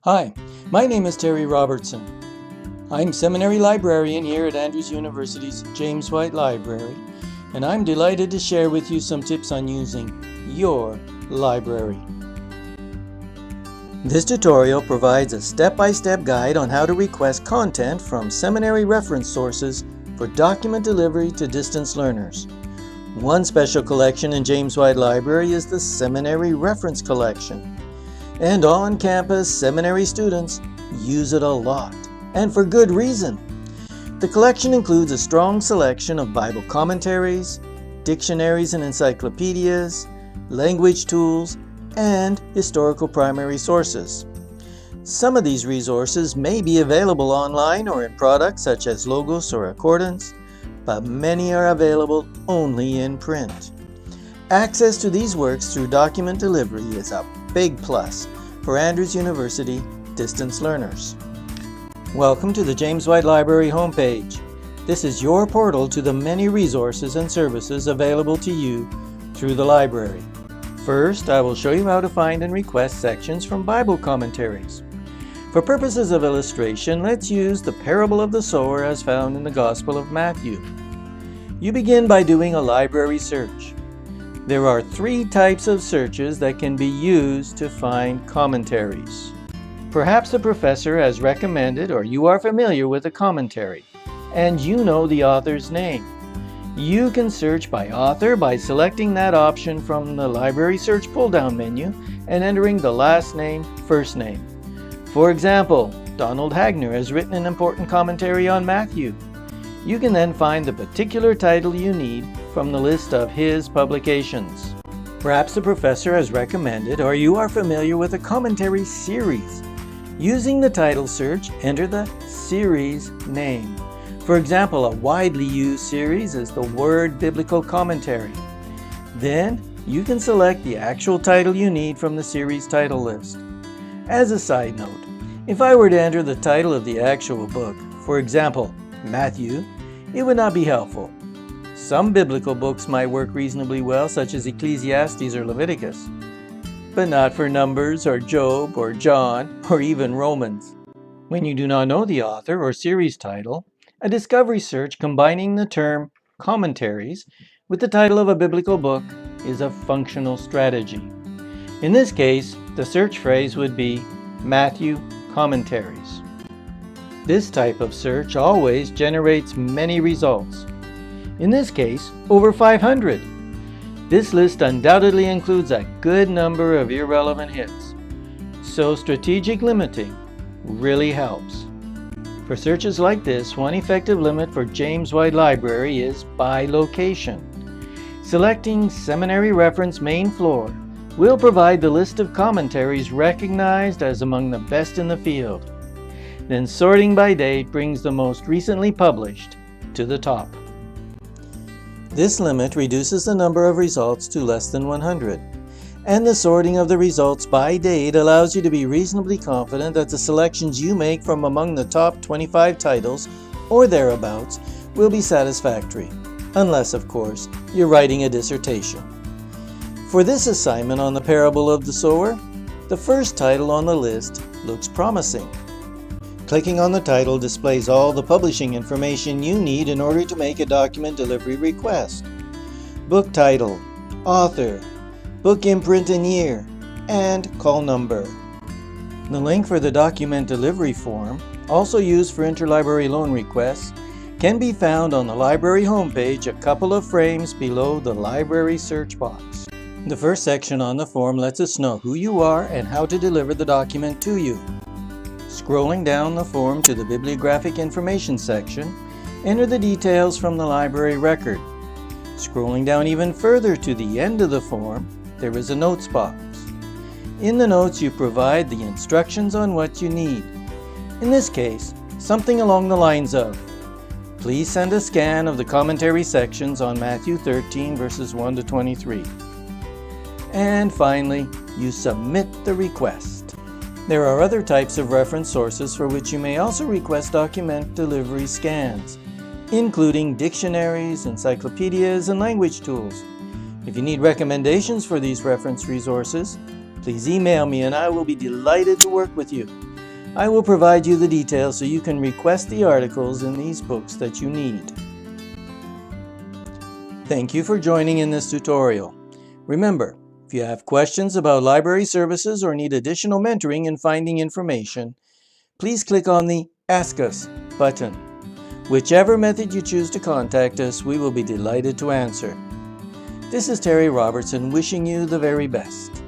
Hi, my name is Terry Robertson. I'm Seminary Librarian here at Andrews University's James White Library, and I'm delighted to share with you some tips on using your library. This tutorial provides a step-by-step guide on how to request content from seminary reference sources for document delivery to distance learners. One special collection in James White Library is the Seminary Reference Collection. And on-campus seminary students use it a lot, and for good reason. The collection includes a strong selection of Bible commentaries, dictionaries and encyclopedias, language tools, and historical primary sources. Some of these resources may be available online or in products such as Logos or Accordance, but many are available only in print. Access to these works through document delivery is a big plus for Andrews University distance learners. Welcome to the James White Library homepage. This is your portal to the many resources and services available to you through the library. First, I will show you how to find and request sections from Bible commentaries. For purposes of illustration, let's use the parable of the sower as found in the Gospel of Matthew. You begin by doing a library search. There are three types of searches that can be used to find commentaries. Perhaps a professor has recommended or you are familiar with a commentary, and you know the author's name. You can search by author by selecting that option from the library search pull-down menu and entering the last name, first name. For example, Donald Hagner has written an important commentary on Matthew. You can then find the particular title you need from the list of his publications. Perhaps the professor has recommended or you are familiar with a commentary series. Using the title search, enter the series name. For example, a widely used series is the Word Biblical Commentary. Then, you can select the actual title you need from the series title list. As a side note, if I were to enter the title of the actual book, for example, Matthew, it would not be helpful. Some biblical books might work reasonably well, such as Ecclesiastes or Leviticus, but not for Numbers or Job or John or even Romans. When you do not know the author or series title, a discovery search combining the term commentaries with the title of a biblical book is a functional strategy. In this case, the search phrase would be Matthew commentaries. This type of search always generates many results. In this case, over 500. This list undoubtedly includes a good number of irrelevant hits, so strategic limiting really helps. For searches like this, one effective limit for James White Library is by location. Selecting Seminary Reference Main Floor will provide the list of commentaries recognized as among the best in the field. Then sorting by date brings the most recently published to the top. This limit reduces the number of results to less than 100, and the sorting of the results by date allows you to be reasonably confident that the selections you make from among the top 25 titles or thereabouts will be satisfactory, unless, of course, you're writing a dissertation. For this assignment on the parable of the sower, the first title on the list looks promising. Clicking on the title displays all the publishing information you need in order to make a document delivery request. Book title, author, book imprint and year, and call number. The link for the document delivery form, also used for interlibrary loan requests, can be found on the library homepage a couple of frames below the library search box. The first section on the form lets us know who you are and how to deliver the document to you. Scrolling down the form to the bibliographic information section, enter the details from the library record. Scrolling down even further to the end of the form, there is a notes box. In the notes, you provide the instructions on what you need. In this case, something along the lines of, please send a scan of the commentary sections on Matthew 13 verses 1 to 23. And finally, you submit the request. There are other types of reference sources for which you may also request document delivery scans, including dictionaries, encyclopedias, and language tools. If you need recommendations for these reference resources, please email me and I will be delighted to work with you. I will provide you the details so you can request the articles in these books that you need. Thank you for joining in this tutorial. Remember, if you have questions about library services or need additional mentoring in finding information, please click on the Ask Us button. Whichever method you choose to contact us, we will be delighted to answer. This is Terry Robertson wishing you the very best.